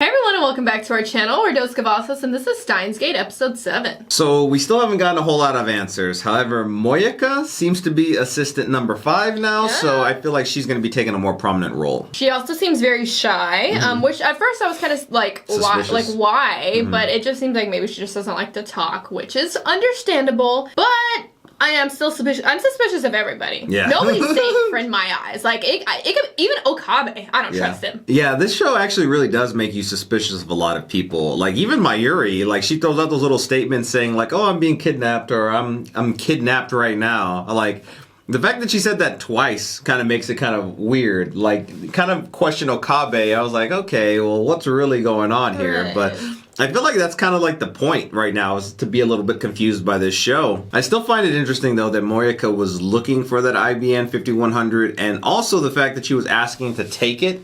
Hey everyone and welcome back to our channel. We're Dos Cavazos and this is Steins Gate episode 7. So we still haven't gotten a whole lot of answers. However, Moyaka seems to be assistant number 5 now, so I feel like she's going to be taking a more prominent role. She also seems very shy, which at first I was kind of like, why? But it just seems like maybe she just doesn't like to talk, which is understandable, but I am still suspicious. I'm suspicious of everybody. Yeah. Nobody's safe in my eyes. Like, even Okabe, I don't trust him. Yeah, this show actually really does make you suspicious of a lot of people. Like, even Mayuri, like, she throws out those little statements saying, like, oh, I'm being kidnapped, or I'm kidnapped right now. Like, the fact that she said that twice kind of makes it kind of weird. Like, kind of question Okabe. I was like, okay, well, what's really going on here? Right. But I feel like that's kind of like the point right now, is to be a little bit confused by this show. I still find it interesting, though, that Moyaka was looking for that IBN 5100, and also the fact that she was asking to take it.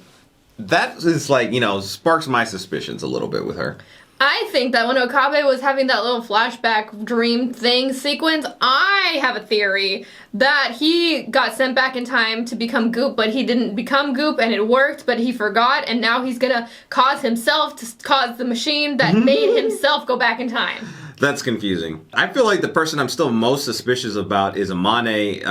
That is like, you know, sparks my suspicions a little bit with her. I think that when Okabe was having that little flashback dream thing sequence, I have a theory that he got sent back in time to become Goop, but he didn't become Goop and it worked, but he forgot, and now he's gonna cause himself to cause the machine that made himself go back in time. That's confusing. I feel like the person I'm still most suspicious about is Amane.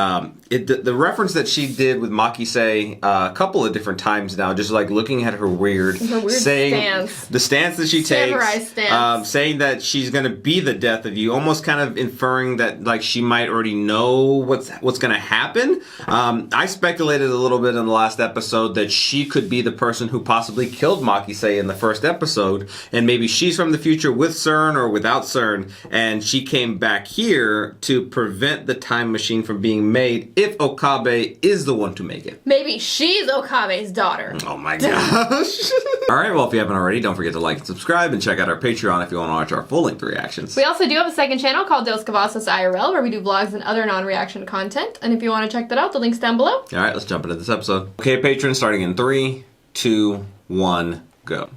The reference that she did with Makise a couple of different times now, just like looking at her weird saying stance. The stance that she Samurai takes, stance. saying that she's gonna be the death of you, almost kind of inferring that like she might already know what's gonna happen. I speculated a little bit in the last episode that she could be the person who possibly killed Makise in the first episode, and maybe she's from the future with CERN or without CERN. And she came back here to prevent the time machine from being made if Okabe is the one to make it. Maybe she's Okabe's daughter. Oh my gosh. Alright, well, if you haven't already, don't forget to like and subscribe and check out our Patreon if you want to watch our full-length reactions. We also do have a second channel called Dos Cavazos IRL where we do vlogs and other non-reaction content. And if you want to check that out, the link's down below. Alright, let's jump into this episode. Okay, patrons, starting in 3, 2, 1, go.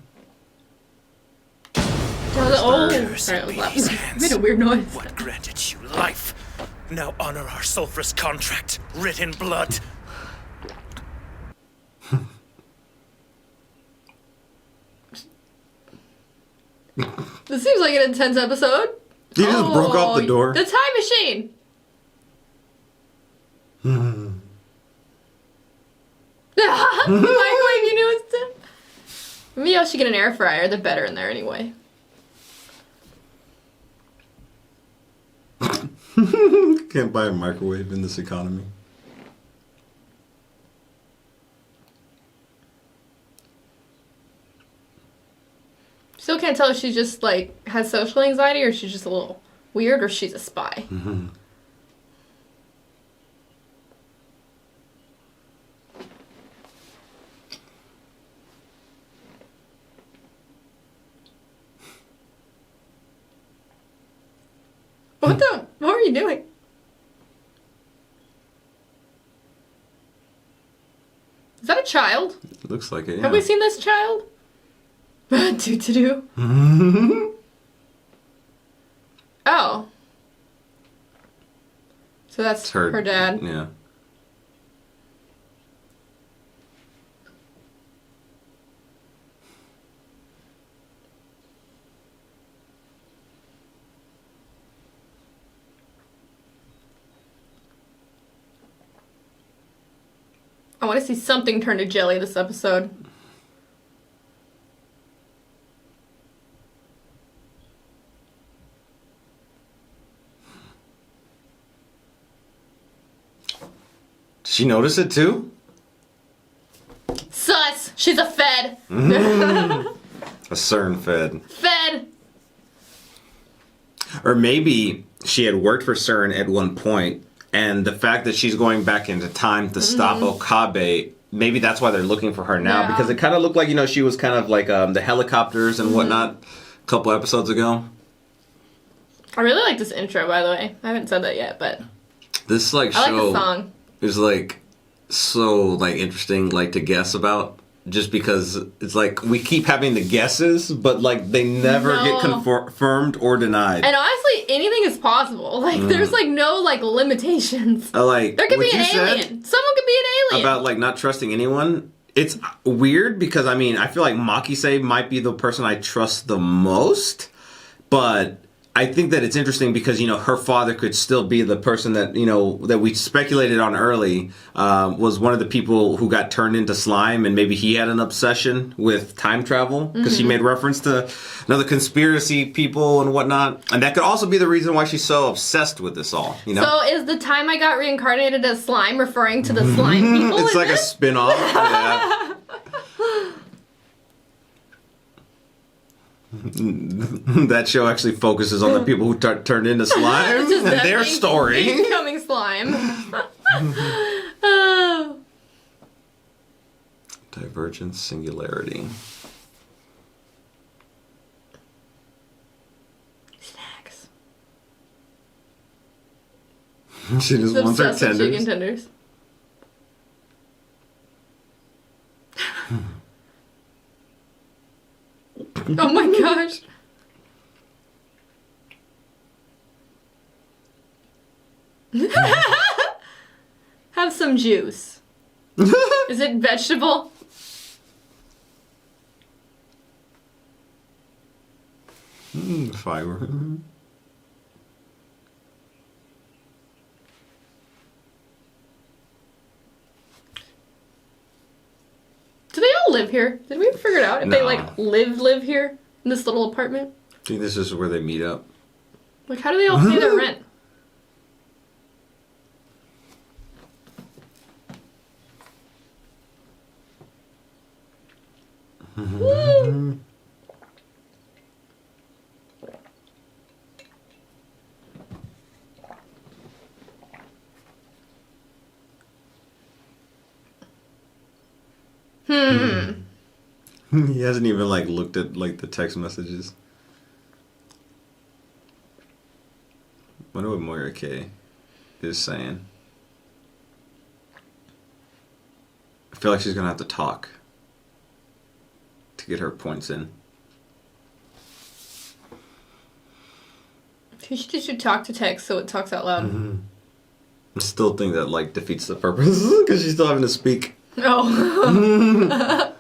Oh, sorry, that was loud. Made a weird noise. What granted you life? Now honor our sulfurous contract, writ in blood. This seems like an intense episode. He just broke off the door. The time machine. Microwave, you knew it's time. Maybe I should get an air fryer. They're better in there anyway. Can't buy a microwave in this economy. Still can't tell if she's just like has social anxiety or she's just a little weird or she's a spy. What are you doing? Is that a child? It looks like it, yeah. Have we seen this child? Do. Oh. So that's her dad. Yeah. I want to see something turn to jelly this episode. Did she notice it too? Sus! She's a Fed! A CERN Fed. Fed! Or maybe she had worked for CERN at one point, and the fact that she's going back into time to stop Okabe, maybe that's why they're looking for her now, because it kind of looked like, you know, she was kind of like the helicopters and whatnot a couple episodes ago. I really like this intro, by the way. I haven't said that yet, but This like I like show the song. is like so like interesting like to guess about, just because it's like we keep having the guesses, but like they never get confirmed or denied. And honestly, anything is possible. Like there's like no like limitations. Like There could what be an you said alien. Someone could be an alien. about like not trusting anyone. It's weird because, I mean, I feel like Makise might be the person I trust the most, but I think that it's interesting because, you know, her father could still be the person that, you know, that we speculated on early, was one of the people who got turned into slime, and maybe he had an obsession with time travel because she made reference to another conspiracy people and whatnot. And that could also be the reason why she's so obsessed with this all, you know? So is the time I got reincarnated as slime referring to the slime people? It's like a spin-off. Yeah. That show actually focuses on the people who turned into slime It's just and them their story. becoming slime. Oh. Divergence, Singularity. Snacks. She just wants her Obsessed with chicken tenders. tenders. Oh my gosh. Have some juice. Is it vegetable? Fiber. Do they all live here? Did we ever figure it out if they No. like live here in this little apartment? I think this is where they meet up. Like, how do they all pay their rent? Woo! He hasn't even like looked at like the text messages. Wonder what Moira K is saying. I feel like she's gonna have to talk to get her points in. She should talk to text so it talks out loud. I still think that like defeats the purpose because she's still having to speak. Oh.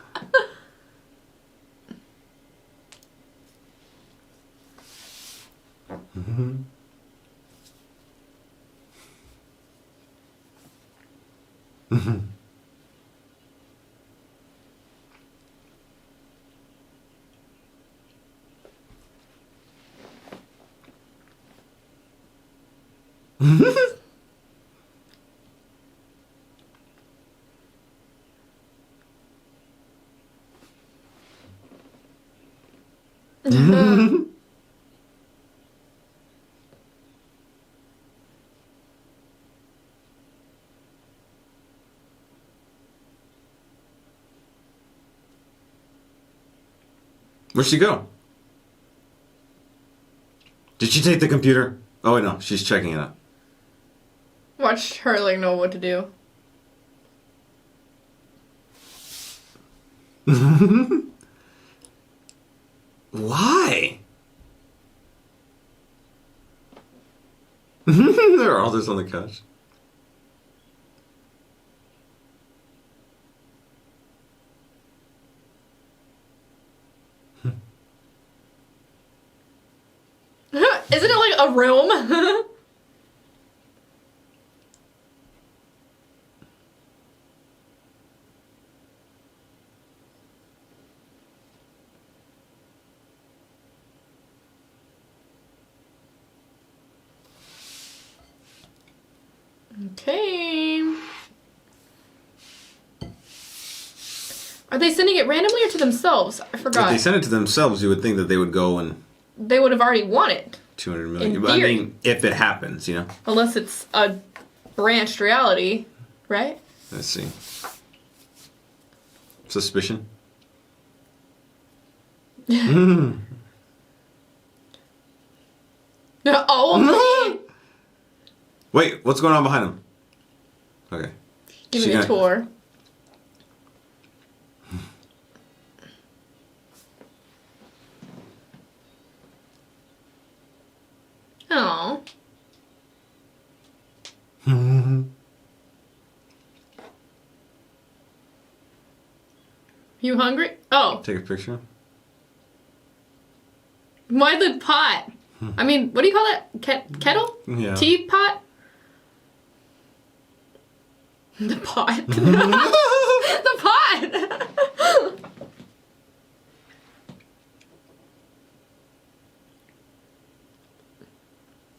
Where'd she go? Did she take the computer? Oh wait, no, she's checking it out. Watch her like know what to do. Why? There are others on the couch. Isn't it like a room? Okay. Are they sending it randomly or to themselves? I If forgot. they sent it to themselves, you would think that they would go and They would have already won it. 200 million. In But I theory. mean, if it happens, you know. Unless it's a branched reality, right? Let's see. Suspicion. Oh, Wait, what's going on behind him? Okay. give She me a got- tour. Oh. You hungry? Oh. Take a picture. Why the pot? I mean, what do you call it? Kettle? Yeah. Teapot? The pot. The pot!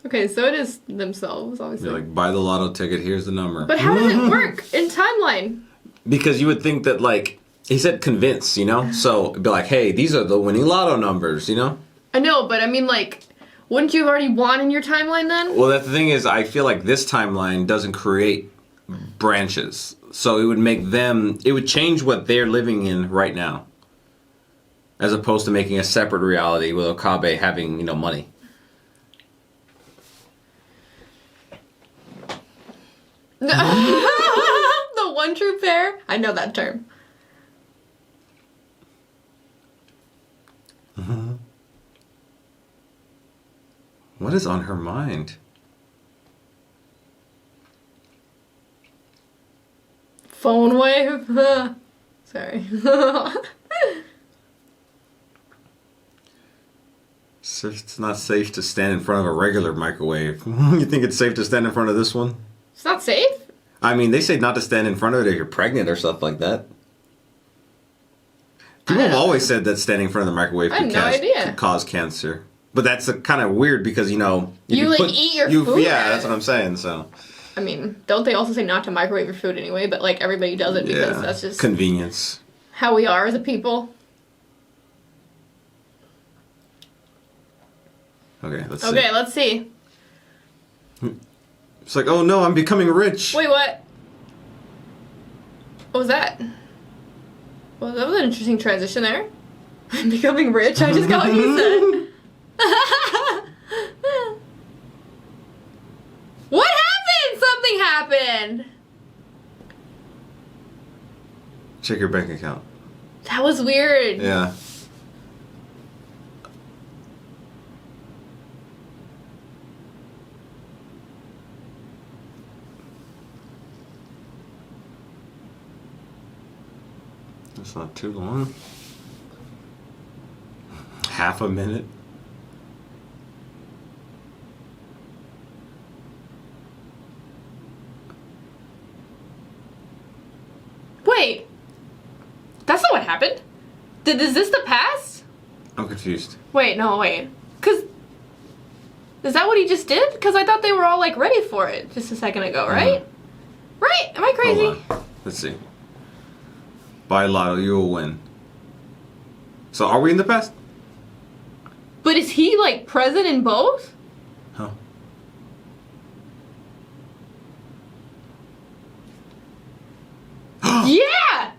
Okay, so it is themselves, obviously. You're like, buy the lotto ticket, here's the number. But how does it work in timeline? Because you would think that, like, he said convince, you know? So it'd be like, hey, these are the winning lotto numbers, you know? I know, but I mean, like, wouldn't you have already won in your timeline then? Well, the thing is, I feel like this timeline doesn't create branches. So it would make them, it would change what they're living in right now. As opposed to making a separate reality with Okabe having, you know, money. The one true pair? I know that term. What is on her mind? Phone wave? Sorry. So it's not safe to stand in front of a regular microwave. You think it's safe to stand in front of this one? It's not safe? I mean, they say not to stand in front of it if you're pregnant or stuff like that. People have always said that standing in front of the microwave could cause cancer. But that's kind of weird because, you know... You like, eat your food? Yeah, that's what I'm saying, so... I mean, don't they also say not to microwave your food anyway? But, like, everybody does it because that's just... convenience. How we are as a people. Okay, let's see. Okay, let's see. It's like, oh no, I'm becoming rich. Wait, what? What was that? Well, that was an interesting transition there. I'm becoming rich. I just got what you said. What happened? Something happened. Check your bank account. That was weird. Yeah. That's not too long. Half a minute. Wait. That's not what happened. Is this the past? I'm confused. Wait, no, wait. Cause is that what he just did? Because I thought they were all like ready for it just a second ago, right? Right? Am I crazy? Hold on. Let's see. Buy lotto, you will win. So are we in the past? But is he like present in both? Huh. Yeah!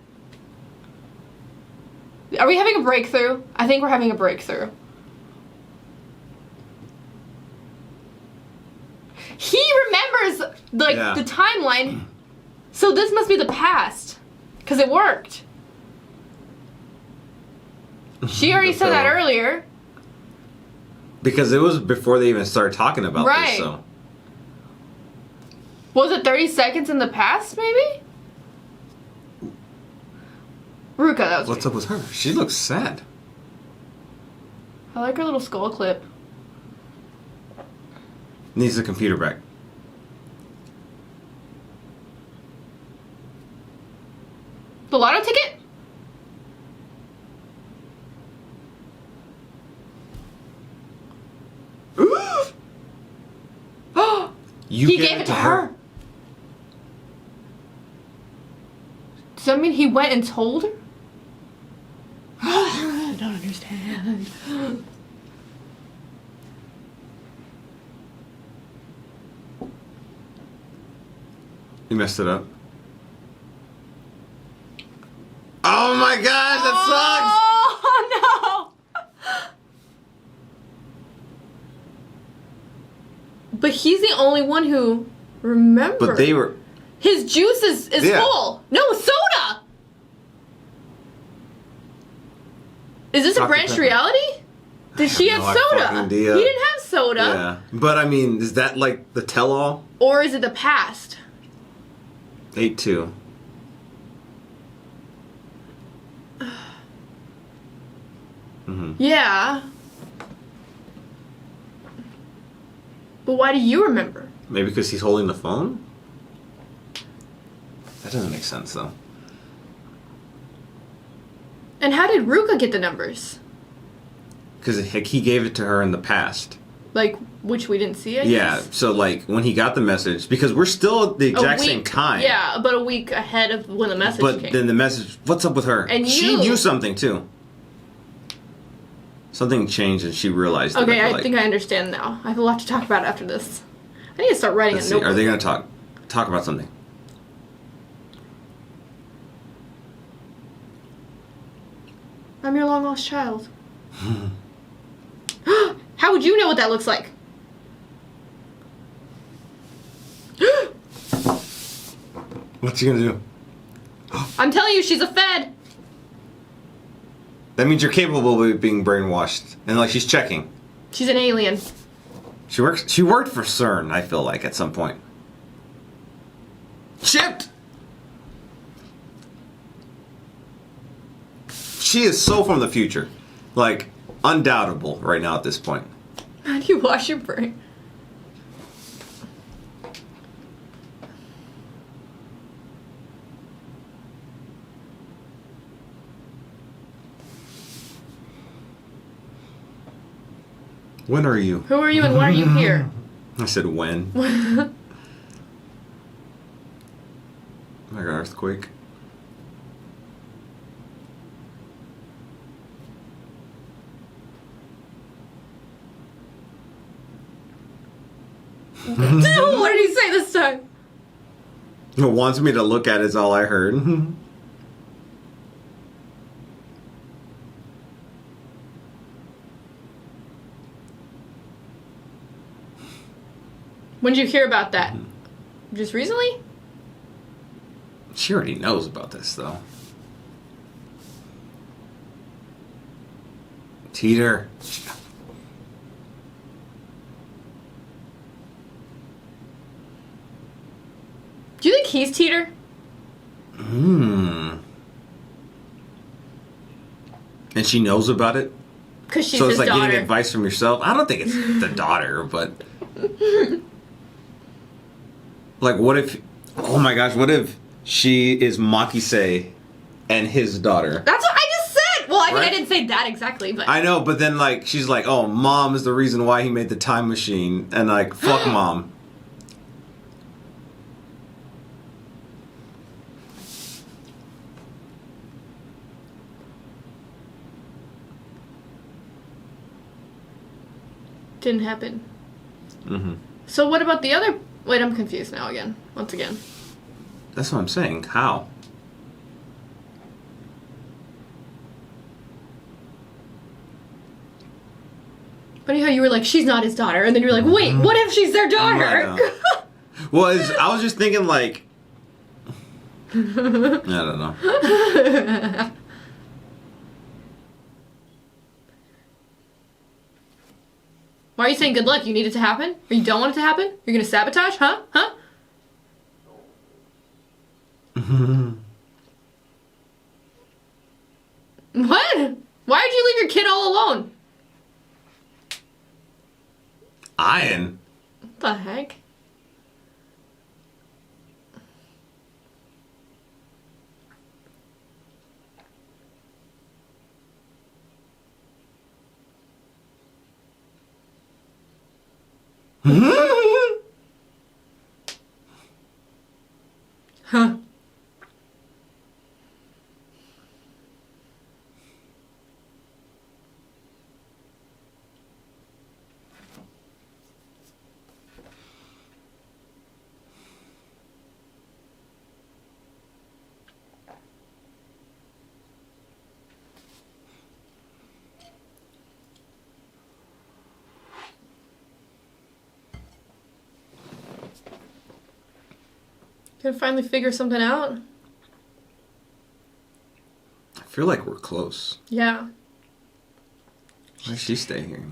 Are we having a breakthrough? I think we're having a breakthrough. He remembers like the timeline. So this must be the past. Because it worked. She already said that earlier. Because it was before they even started talking about this, Right. so. Was it 30 seconds in the past, maybe? Ruka, that was What's up with her? She looks sad. I like her little skull clip. Needs the computer back. The lotto ticket? He gave it to her. Does that mean he went and told her? I don't understand. You messed it up. Oh my gosh, that sucks! Oh no! But he's the only one who remembers. But they were... His juice is full. No, soda! Is this a branched reality? Did she have soda? He didn't have soda. Yeah. But I mean, is that like the tell-all? Or is it the past? 8-2. Yeah. But why do you remember? Maybe because he's holding the phone? That doesn't make sense, though. And how did Ruka get the numbers? Because he gave it to her in the past. Like, which we didn't see, I Yeah, guess? so, like, when he got the message... Because we're still at the exact same time. Yeah, about a week ahead of when the message But came. then the message... What's up with her? And She you- knew something, too. Something changed and she realized it. Okay, feel I like. think I understand now. I have a lot to talk about after this. I need to start writing Let's a see, notebook. are they going to talk about something? I'm your long lost child. How would you know what that looks like? What's he going to do? I'm telling you, she's a Fed. That means you're capable of being brainwashed. And, like, she's checking. She's an alien. She worked for CERN, I feel like, at some point. Chipped! She is so from the future. Like, undoubtable right now at this point. How do you wash your brain? When are you? Who are you and why are you here? I said when. Oh my god, earthquake. What did he say this time? It wants me to look at is all I heard. When did you hear about that? Just recently? She already knows about this, though. Teeter. Do you think he's Teeter? And she knows about it? Because she's So his it's like daughter. getting advice from yourself? I don't think it's the daughter, but... Like, what if... Oh my gosh, what if she is Makise and his daughter? That's what I just said! Well, I mean, Right? I didn't say that exactly, but... I know, but then, like, she's like, oh, mom is the reason why he made the time machine. And, like, fuck mom. Didn't happen. So what about the other... Wait, I'm confused now again. Once again. That's what I'm saying. How? Funny how you were like, she's not his daughter, and then you were like, wait, what if she's their daughter? I Well, I was just thinking, like... I don't know. Why are you saying good luck? You need it to happen? Or you don't want it to happen? You're gonna sabotage? Huh? Huh? What? Why did you leave your kid all alone? Ian? What the heck? Huh. Gonna finally figure something out? I feel like we're close. Yeah. Why does she stay here?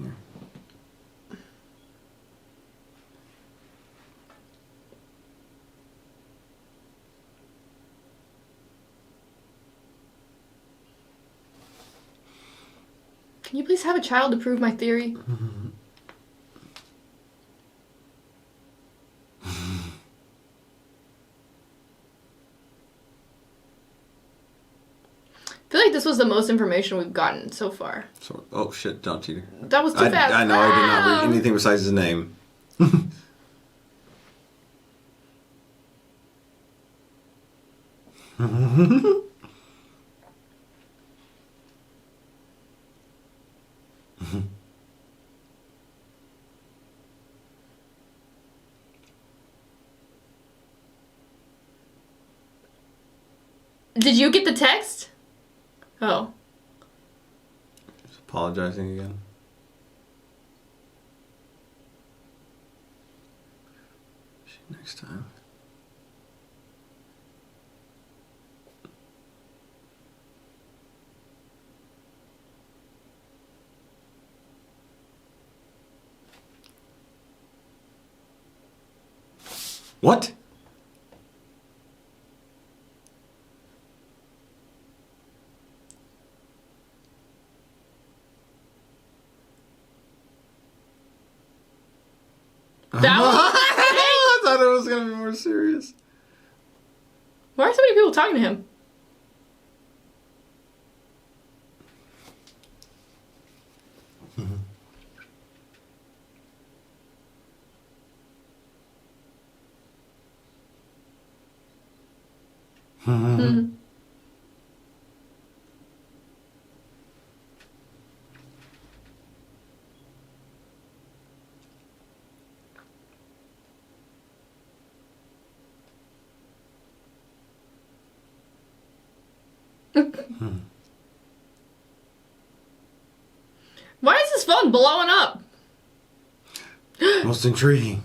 have a child to prove my theory? I feel like this was the most information we've gotten so far. So, oh shit, John Cheater. That was too fast. I know, I did not read anything besides his name. Did you get the text? Oh. Just apologizing again. Next time. What? That was I thought it was gonna be more serious. Why are so many people talking to him? Why is his phone blowing up? Most intriguing.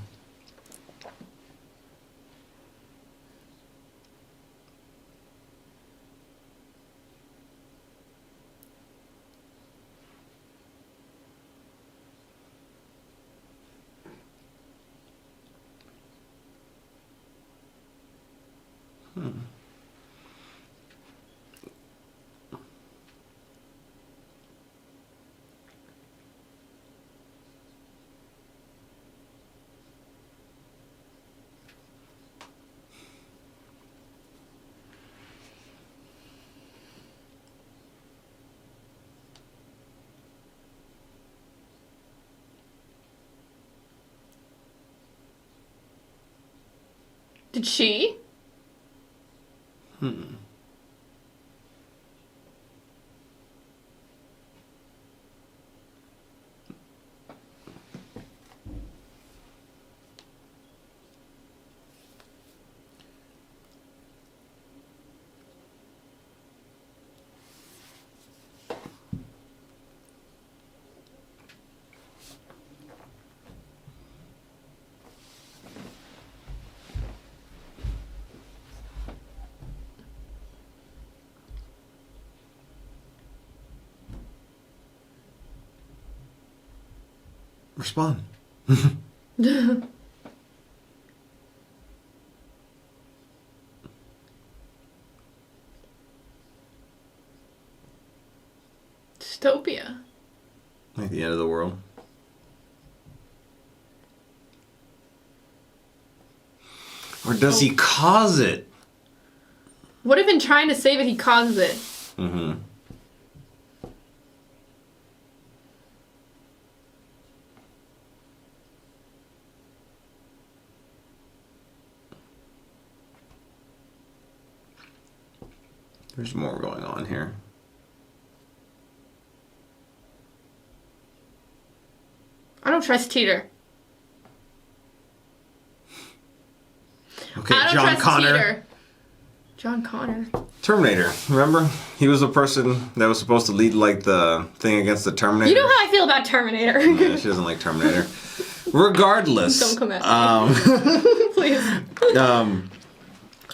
Did she? Respond. Dystopia. Like the end of the world. Or does he cause it? What if in trying to save it he causes it? Mm-hmm. There's more going on here. I don't trust Teeter. Okay, I don't John trust Connor. Teeter. John Connor. Terminator, remember? He was the person that was supposed to lead like the thing against the Terminator. You know how I feel about Terminator. Yeah, she doesn't like Terminator. Regardless. Don't come at me. Please.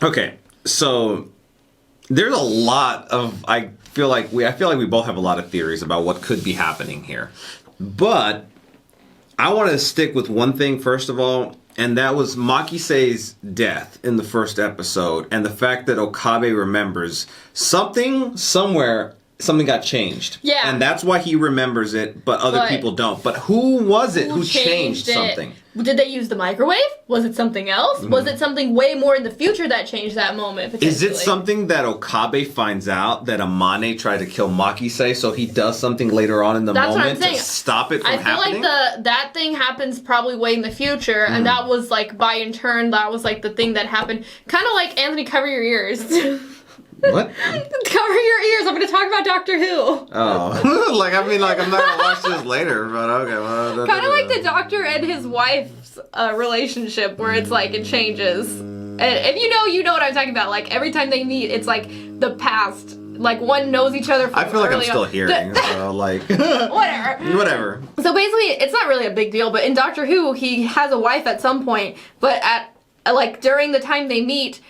Okay, so there's a lot of I feel like we both have a lot of theories about what could be happening here. But I want to stick with one thing first of all, and that was Makisei's death in the first episode, and the fact that Okabe remembers something somewhere something got changed. Yeah. And that's why he remembers it, but other people don't. But who was it who changed something? Did they use the microwave? Was it something else? Was it something way more in the future that changed that moment, potentially? Is it something that Okabe finds out that Amane tried to kill Makise, so he does something later on in the moment to stop it from happening? I feel like that thing happens probably way in the future, and that was, like, by in turn, that was, like, the thing that happened. Kind of like, Anthony, cover your ears. What? Cover your ears. I'm going to talk about Doctor Who. Oh. I'm not going to watch this later, but okay. Well, kind of like the Doctor and his wife's relationship, where it's like, it changes. And if you know what I'm talking about. Like, every time they meet, it's like the past. Like, one knows each other from I feel like I'm still on. hearing, so, like... Whatever. So basically, it's not really a big deal, but in Doctor Who, he has a wife at some point, but during the time they meet...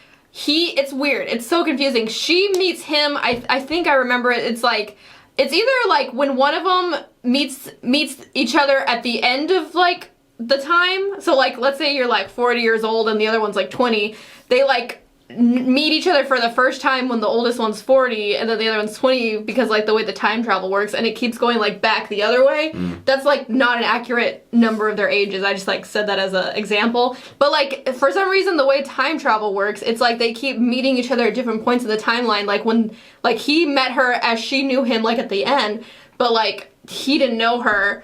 It's weird. It's so confusing. She meets him. I think I remember it. It's like, it's either like when one of them meets each other at the end of like the time. So like, let's say you're like 40 years old and the other one's like 20. They like meet each other for the first time when the oldest one's 40 and then the other one's 20 because like the way the time travel works, and it keeps going like back the other way. That's like not an accurate number of their ages. I just like said that as an example. But like for some reason the way time travel works, it's like they keep meeting each other at different points in the timeline. Like when like he met her as she knew him like at the end, but like he didn't know her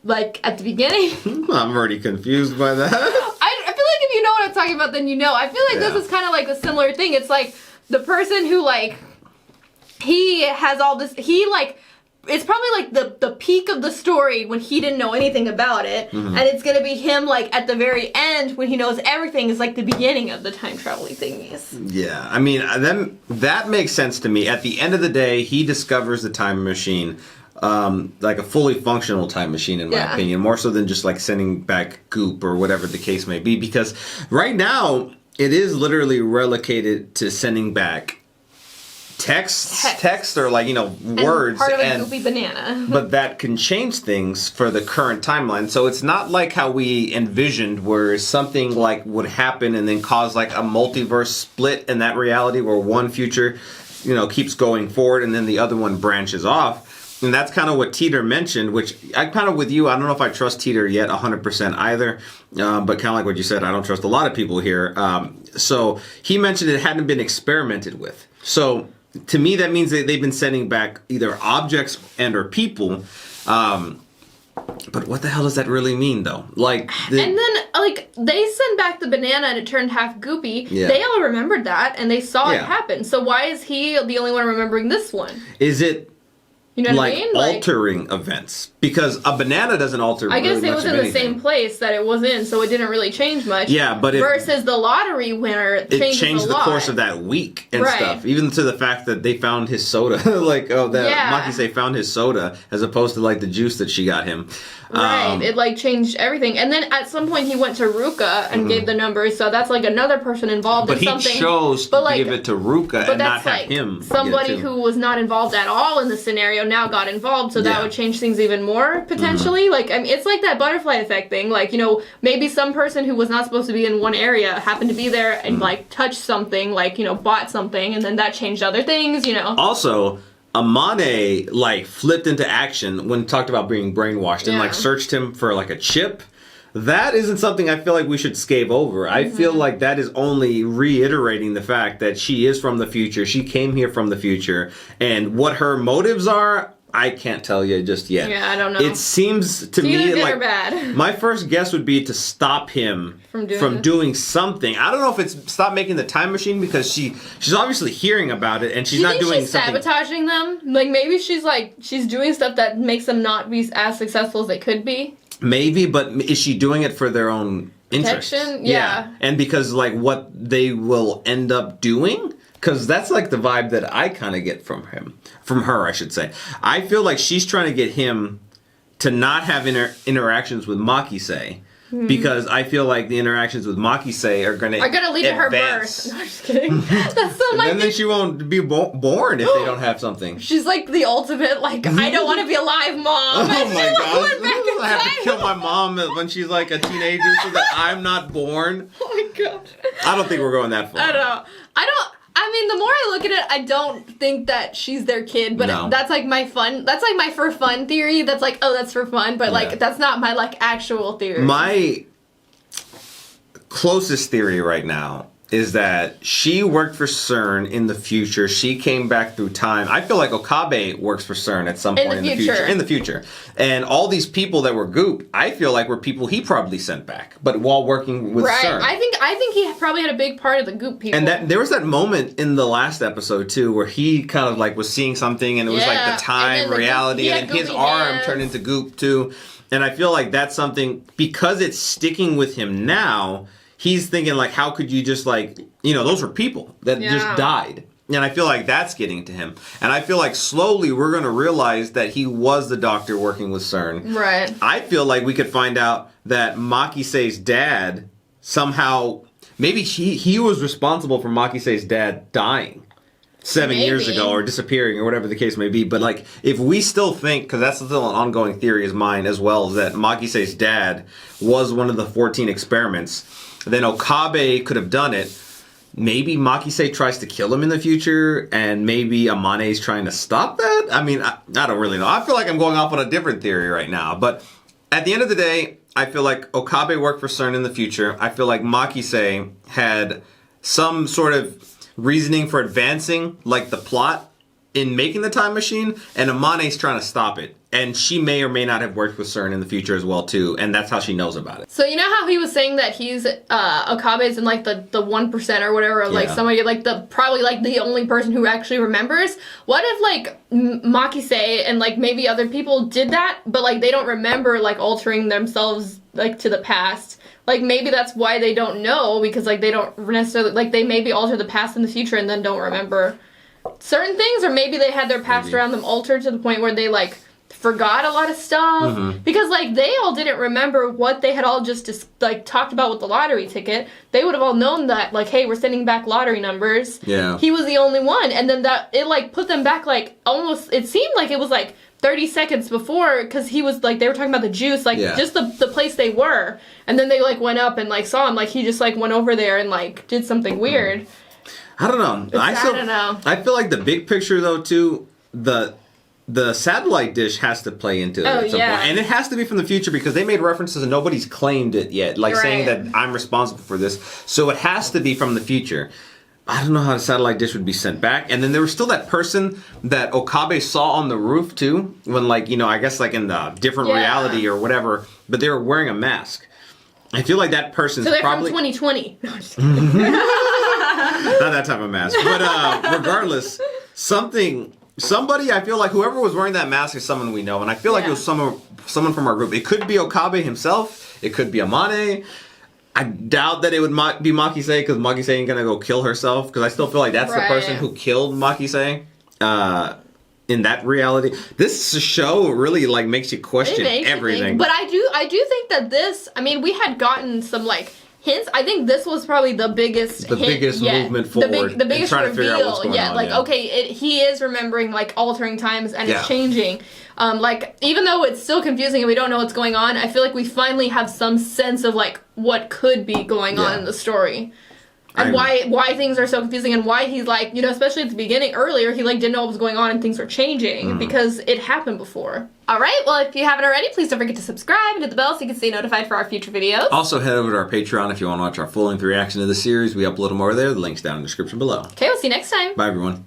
like at the beginning. I'm already confused by that. I feel like if you know what I'm talking about, then you know. I feel like this is kind of like a similar thing. It's like the person who like, he has all this, he like, it's probably like the peak of the story when he didn't know anything about it. And it's going to be him like at the very end when he knows everything is like the beginning of the time traveling thingies. Yeah, I mean, that makes sense to me. At the end of the day, he discovers the time machine. Like a fully functional time machine, in my opinion, more so than just like sending back goop or whatever the case may be, because right now it is literally relegated to sending back text or like, words, part of a goopy banana. But that can change things for the current timeline. So it's not like how we envisioned, where something like would happen and then cause like a multiverse split in that reality, where one future, keeps going forward and then the other one branches off. And that's kind of what Teeter mentioned, which I kind of with you, I don't know if I trust Teeter yet 100% either, but kind of like what you said, I don't trust a lot of people here. So he mentioned it hadn't been experimented with. So to me, that means that they've been sending back either objects and or people. But what the hell does that really mean, though? Like, and then, like, they sent back the banana and it turned half goopy. Yeah. They all remembered that and they saw it happen. So why is he the only one remembering this one? Is it... You know what I mean? Altering events. Because a banana doesn't alter I guess really it was in the same place that it was in, so it didn't really change much. Yeah, but versus the lottery winner, it changed the course of that week and stuff. Even to the fact that they found his soda. Makise found his soda as opposed to like the juice that she got him. Right. It like changed everything. And then at some point he went to Ruka and gave the numbers, so that's like another person involved in something. But he chose to give it to Ruka and not have him. Somebody who was not involved at all in the scenario now got involved, so that would change things even more, potentially. Like, I mean, it's like that butterfly effect thing. Like, maybe some person who was not supposed to be in one area happened to be there and, like, touched something, like, bought something, and then that changed other things, Also, Amane, like, flipped into action when talked about being brainwashed and, like, searched him for, like, a chip. That isn't something I feel like we should scave over. I feel like that is only reiterating the fact that she is from the future. She came here from the future. And what her motives are, I can't tell you just yet. Yeah, I don't know. It seems to me good like or bad. My first guess would be to stop him from doing something. I don't know if it's stop making the time machine, because she's obviously hearing about it and she's not doing she's something. Sabotaging them? Like, maybe she's doing stuff that makes them not be as successful as they could be. Maybe, but is she doing it for their own interest? Protection? Yeah. And because like what they will end up doing. Because that's like the vibe that I kind of get from her, I should say. I feel like she's trying to get him to not have interactions with Makise, because I feel like the interactions with Makise are going to lead to her birth. No, I'm just kidding. That's so and then she won't be born if they don't have something. She's like the ultimate, like, I don't want to be alive, Mom. Oh my gosh. I have to kill my mom when she's like a teenager so that I'm not born. Oh my gosh. I don't think we're going that far. I don't know. I mean, the more I look at it, I don't think that she's their kid, but No. that's like my for fun theory. That's like, oh, that's for fun, but like, that's not my like actual theory. My closest theory right now is that she worked for CERN in the future. She came back through time. I feel like Okabe works for CERN at some point in the future. In the future. And all these people that were Goop, I feel like were people he probably sent back, but while working with CERN. I think he probably had a big part of the Goop people. And that there was that moment in the last episode too where he kind of like was seeing something and it was like the time, reality, and then his arm turned into Goop too. And I feel like that's something, because it's sticking with him now, he's thinking like, how could you just like, those were people that just died. And I feel like that's getting to him. And I feel like slowly we're going to realize that he was the doctor working with CERN. Right. I feel like we could find out that Makisei's dad somehow, maybe he was responsible for Makisei's dad dying 7 years ago or disappearing or whatever the case may be. But like, if we still think, because that's still an ongoing theory of mine as well, is that Makisei's dad was one of the 14 experiments, then Okabe could have done it. Maybe Makisei tries to kill him in the future, and maybe Amane's trying to stop that? I mean, I don't really know. I feel like I'm going off on a different theory right now. But at the end of the day, I feel like Okabe worked for CERN in the future. I feel like Makisei had some sort of reasoning for advancing, like the plot in making the time machine, and Amane's trying to stop it. And she may or may not have worked with CERN in the future as well, too. And that's how she knows about it. So you know how he was saying that he's, Okabe's in like the 1% or whatever, of like somebody, like probably like the only person who actually remembers? What if like Makisei and like maybe other people did that, but like they don't remember like altering themselves like to the past? Like maybe that's why they don't know, because like they don't necessarily, like they maybe alter the past and the future and then don't remember certain things, or maybe they had their past around them altered to the point where they like forgot a lot of stuff, because like they all didn't remember what they had all just like talked about with the lottery ticket. They would have all known that like, hey, we're sending back lottery numbers. Yeah, he was the only one, and then that it like put them back like almost, it seemed like it was like 30 seconds before, because he was like, they were talking about the juice, like just the place they were, and then they like went up and like saw him, like he just like went over there and like did something weird. I don't know. I don't know. I feel like the big picture though too, the satellite dish has to play into it at some point. And it has to be from the future, because they made references and nobody's claimed it yet, like saying that I'm responsible for this. So it has to be from the future. I don't know how the satellite dish would be sent back. And then there was still that person that Okabe saw on the roof too, when like, I guess like in the different reality or whatever, but they were wearing a mask. I feel like that person's probably from 2020. No, I'm just kidding. Not that type of mask. But regardless, somebody, I feel like whoever was wearing that mask is someone we know. And I feel like it was someone from our group. It could be Okabe himself. It could be Amane. I doubt that it would be Makisei, because Makisei ain't going to go kill herself. Because I still feel like that's the person who killed Makisei in that reality. This show really like makes you question everything. But I do think that this, I mean, we had gotten some like hints. I think this was probably the biggest movement forward. The biggest reveal. On, okay, he is remembering like altering times and it's changing. Like even though it's still confusing and we don't know what's going on, I feel like we finally have some sense of like what could be going on in the story. And why things are so confusing, and why he's like, especially at the beginning, earlier, he like didn't know what was going on and things were changing because it happened before. Alright, well if you haven't already, please don't forget to subscribe and hit the bell so you can stay notified for our future videos. Also head over to our Patreon if you want to watch our full-length reaction to the series. We upload them over there. The link's down in the description below. Okay, we'll see you next time. Bye everyone.